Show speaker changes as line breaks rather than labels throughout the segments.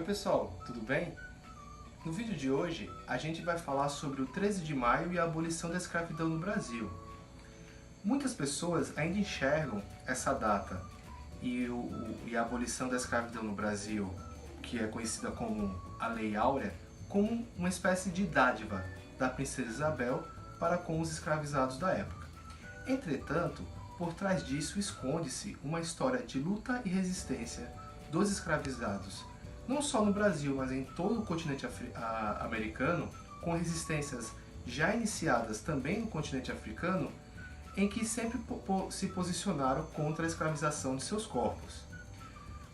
pessoal, tudo bem? No vídeo de hoje a gente vai falar sobre o 13 de maio e a abolição da escravidão no Brasil. Muitas pessoas ainda enxergam essa data e a abolição da escravidão no Brasil, que é conhecida como a Lei Áurea, como uma espécie de dádiva da princesa Isabel para com os escravizados da época. Entretanto, por trás disso esconde-se uma história de luta e resistência dos escravizados, não só no Brasil, mas em todo o continente americano, com resistências já iniciadas também no continente africano, em que sempre se posicionaram contra a escravização de seus corpos.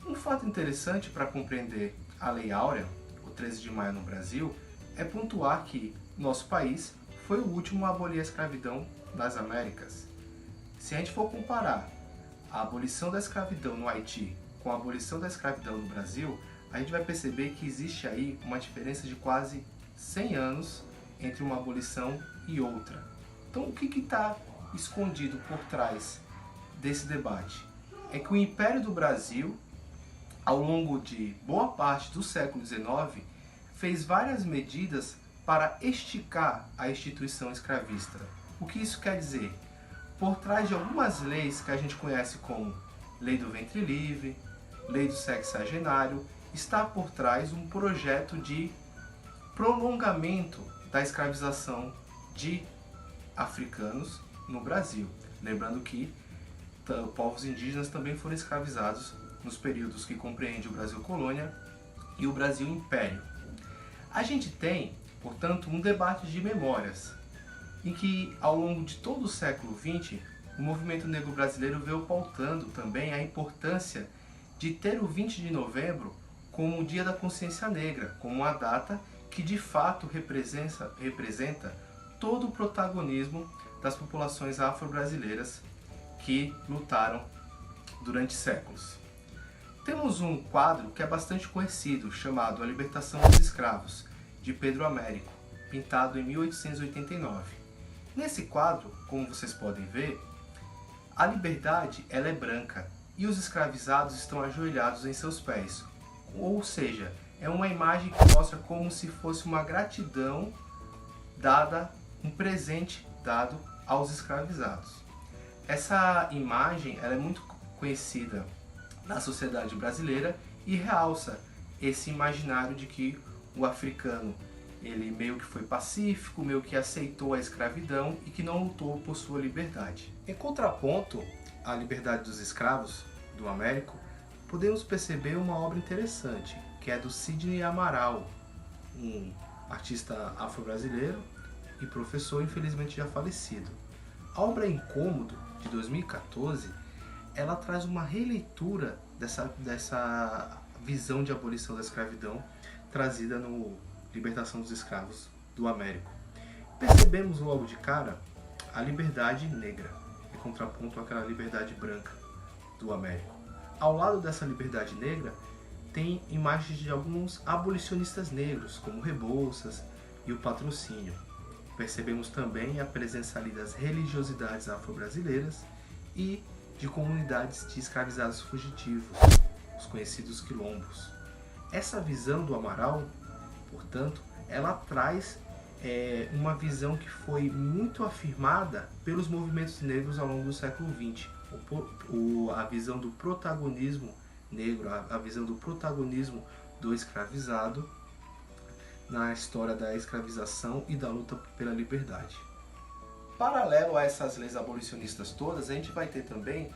Um fato interessante para compreender a Lei Áurea, o 13 de maio no Brasil, é pontuar que nosso país foi o último a abolir a escravidão nas Américas. Se a gente for comparar a abolição da escravidão no Haiti com a abolição da escravidão no Brasil, a gente vai perceber que existe aí uma diferença de quase 100 anos entre uma abolição e outra. Então, o que está escondido por trás desse debate? É que o Império do Brasil, ao longo de boa parte do século XIX, fez várias medidas para esticar a instituição escravista. O que isso quer dizer? Por trás de algumas leis que a gente conhece como Lei do Ventre Livre, Lei do Sexagenário, está por trás um projeto de prolongamento da escravização de africanos no Brasil. Lembrando que povos indígenas também foram escravizados nos períodos que compreende o Brasil Colônia e o Brasil Império. A gente tem, portanto, um debate de memórias, em que ao longo de todo o século XX, o movimento negro brasileiro veio pautando também a importância de ter o 20 de novembro como o Dia da Consciência Negra, como uma data que de fato representa todo o protagonismo das populações afro-brasileiras que lutaram durante séculos. Temos um quadro que é bastante conhecido, chamado A Libertação dos Escravos, de Pedro Américo, pintado em 1889. Nesse quadro, como vocês podem ver, a liberdade ela é branca e os escravizados estão ajoelhados em seus pés. Ou seja, é uma imagem que mostra como se fosse uma gratidão dada, um presente dado aos escravizados. Essa imagem ela é muito conhecida na sociedade brasileira e realça esse imaginário de que o africano ele meio que foi pacífico, meio que aceitou a escravidão e que não lutou por sua liberdade. Em contraponto à liberdade dos escravos do Américo, podemos perceber uma obra interessante, que é do Sidney Amaral, um artista afro-brasileiro e professor infelizmente já falecido. A obra Incômodo, de 2014, ela traz uma releitura dessa visão de abolição da escravidão trazida no Libertação dos Escravos do Américo. Percebemos logo de cara a liberdade negra, em contraponto àquela liberdade branca do Américo. Ao lado dessa liberdade negra, tem imagens de alguns abolicionistas negros, como Rebouças e o Patrocínio. Percebemos também a presença ali das religiosidades afro-brasileiras e de comunidades de escravizados fugitivos, os conhecidos quilombos. Essa visão do Amaral, portanto, ela traz uma visão que foi muito afirmada pelos movimentos negros ao longo do século XX. A visão do protagonismo negro, a visão do protagonismo do escravizado na história da escravização e da luta pela liberdade. Paralelo a essas leis abolicionistas todas, a gente vai ter também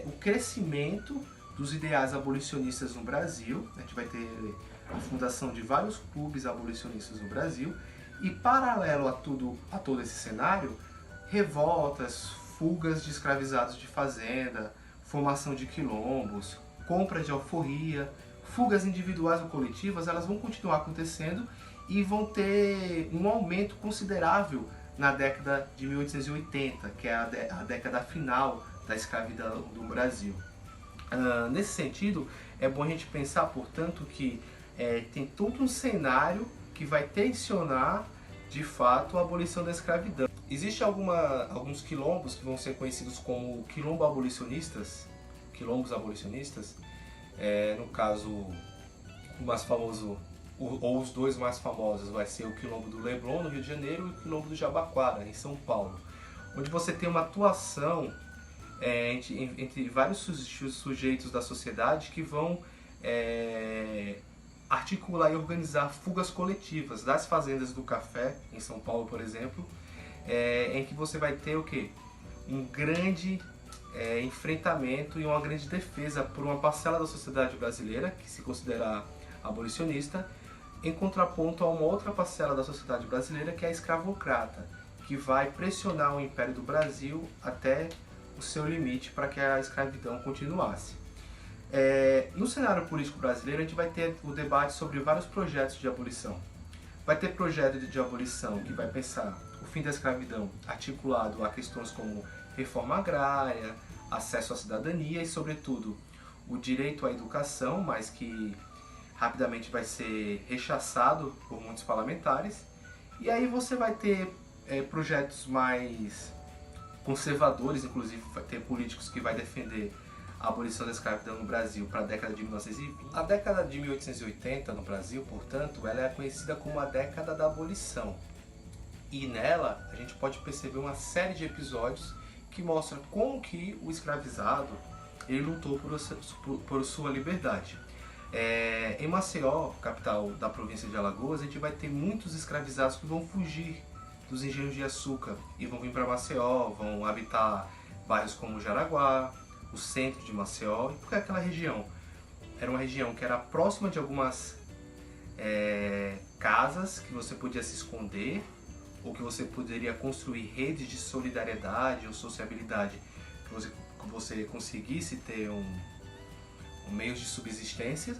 o crescimento dos ideais abolicionistas no Brasil. A gente vai ter a fundação de vários clubes abolicionistas no Brasil e, paralelo a todo esse cenário, revoltas, fugas de escravizados de fazenda, formação de quilombos, compra de alforria, fugas individuais ou coletivas, elas vão continuar acontecendo e vão ter um aumento considerável na década de 1880, que é a década final da escravidão do Brasil. Nesse sentido, é bom a gente pensar, portanto, que tem todo um cenário que vai tensionar, de fato, a abolição da escravidão. Existem alguns quilombos que vão ser conhecidos como quilombos abolicionistas, no caso o mais famoso, ou os dois mais famosos, vai ser o Quilombo do Leblon, no Rio de Janeiro, e o Quilombo do Jabaquara, em São Paulo, onde você tem uma atuação entre vários sujeitos da sociedade que vão articular e organizar fugas coletivas das fazendas do café, em São Paulo, por exemplo, em que você vai ter o quê? Um grande enfrentamento e uma grande defesa por uma parcela da sociedade brasileira, que se considera abolicionista, em contraponto a uma outra parcela da sociedade brasileira, que é a escravocrata, que vai pressionar o Império do Brasil até o seu limite para que a escravidão continuasse. No cenário político brasileiro, a gente vai ter o debate sobre vários projetos de abolição. Vai ter projeto de abolição que vai pensar o fim da escravidão articulado a questões como reforma agrária, acesso à cidadania e, sobretudo, o direito à educação, mas que rapidamente vai ser rechaçado por muitos parlamentares. E aí você vai ter projetos mais conservadores, inclusive vai ter políticos que vai defender a abolição da escravidão no Brasil para a década de 1920. A década de 1880 no Brasil, portanto, ela é conhecida como a década da abolição. E nela a gente pode perceber uma série de episódios que mostram como que o escravizado ele lutou por sua liberdade. Em Maceió, capital da província de Alagoas, a gente vai ter muitos escravizados que vão fugir dos engenhos de açúcar e vão vir para Maceió, vão habitar bairros como Jaraguá, o centro de Maceió, porque aquela região era uma região que era próxima de algumas casas que você podia se esconder ou que você poderia construir redes de solidariedade ou sociabilidade, que você conseguisse ter um meio de subsistência.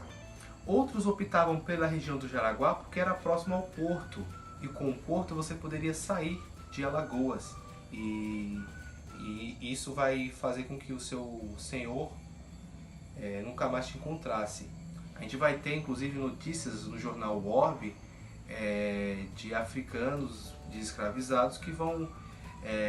Outros optavam pela região do Jaraguá porque era próximo ao porto, e com o porto você poderia sair de Alagoas e isso vai fazer com que o seu senhor nunca mais te encontrasse. A gente vai ter inclusive notícias no jornal Orbe de africanos, de escravizados que vão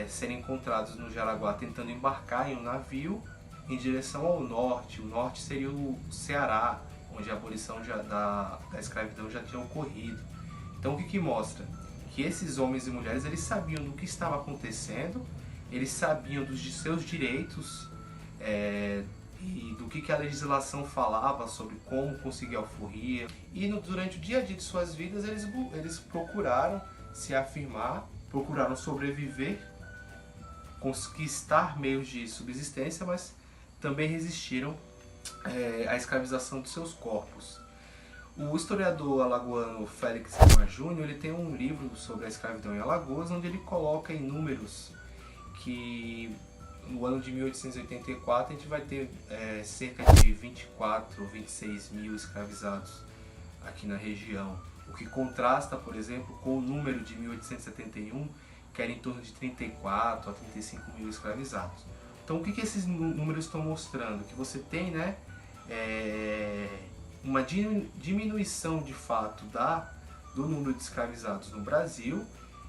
ser encontrados no Jaraguá tentando embarcar em um navio em direção ao norte. O norte seria o Ceará, onde a abolição da escravidão já tinha ocorrido. Então o que mostra? Que esses homens e mulheres eles sabiam do que estava acontecendo, eles sabiam dos seus direitos e do que a legislação falava sobre como conseguir alforria. E durante o dia a dia de suas vidas eles procuraram se afirmar, procuraram sobreviver, conquistar meios de subsistência, mas também resistiram à escravização de seus corpos. O historiador alagoano Félix Lima Júnior ele tem um livro sobre a escravidão em Alagoas, onde ele coloca em números que no ano de 1884 a gente vai ter cerca de 24 ou 26 mil escravizados aqui na região, o que contrasta, por exemplo, com o número de 1871, que era em torno de 34 a 35 mil escravizados. Então o que esses números estão mostrando? Que você tem uma diminuição de fato do número de escravizados no Brasil,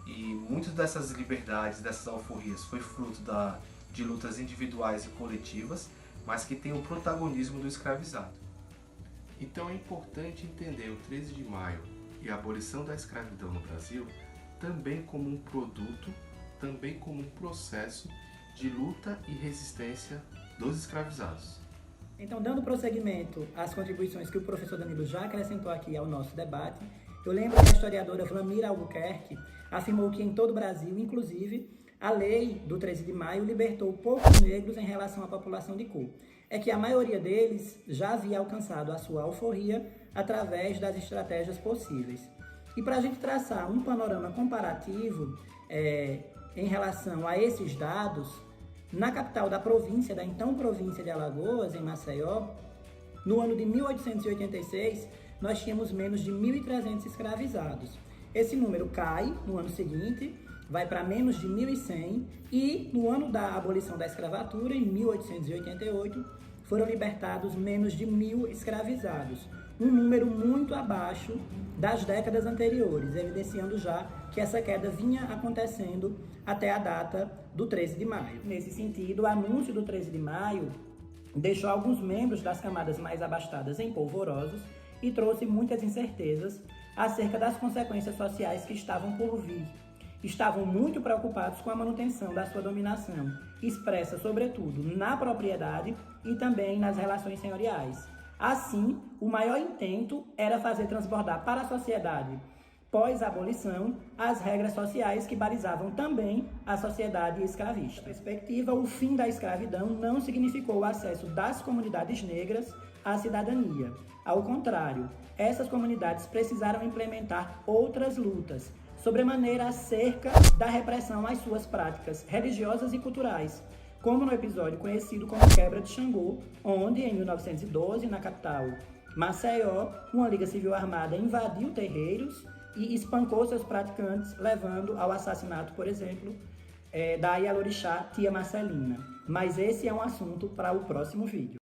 e muitas dessas liberdades, dessas alforrias, foi fruto de lutas individuais e coletivas, mas que tem o protagonismo do escravizado. Então é importante entender o 13 de maio e a abolição da escravidão no Brasil também como um produto, também como um processo de luta e resistência dos escravizados.
Então, dando prosseguimento às contribuições que o professor Danilo já acrescentou aqui ao nosso debate, eu lembro que a historiadora Vlamira Albuquerque afirmou que em todo o Brasil, inclusive, a lei do 13 de maio libertou poucos negros em relação à população de cor. É que a maioria deles já havia alcançado a sua alforria através das estratégias possíveis. E para a gente traçar um panorama comparativo em relação a esses dados, na capital da província, da então província de Alagoas, em Maceió, no ano de 1886, nós tínhamos menos de 1.300 escravizados. Esse número cai no ano seguinte, vai para menos de 1.100 e no ano da abolição da escravatura, em 1888, foram libertados menos de 1.000 escravizados, um número muito abaixo das décadas anteriores, evidenciando já que essa queda vinha acontecendo até a data do 13 de maio. Nesse sentido, o anúncio do 13 de maio deixou alguns membros das camadas mais abastadas em polvorosos e trouxe muitas incertezas acerca das consequências sociais que estavam por vir. Estavam muito preocupados com a manutenção da sua dominação, expressa sobretudo na propriedade e também nas relações senhoriais. Assim, o maior intento era fazer transbordar para a sociedade, pós-abolição, as regras sociais que balizavam também a sociedade escravista. Na perspectiva, o fim da escravidão não significou o acesso das comunidades negras à cidadania. Ao contrário, essas comunidades precisaram implementar outras lutas, sobremaneira acerca da repressão às suas práticas religiosas e culturais, como no episódio conhecido como Quebra de Xangô, onde, em 1912, na capital Maceió, uma liga civil armada invadiu terreiros e espancou seus praticantes, levando ao assassinato, por exemplo, da Ialorixá Tia Marcelina. Mas esse é um assunto para o próximo vídeo.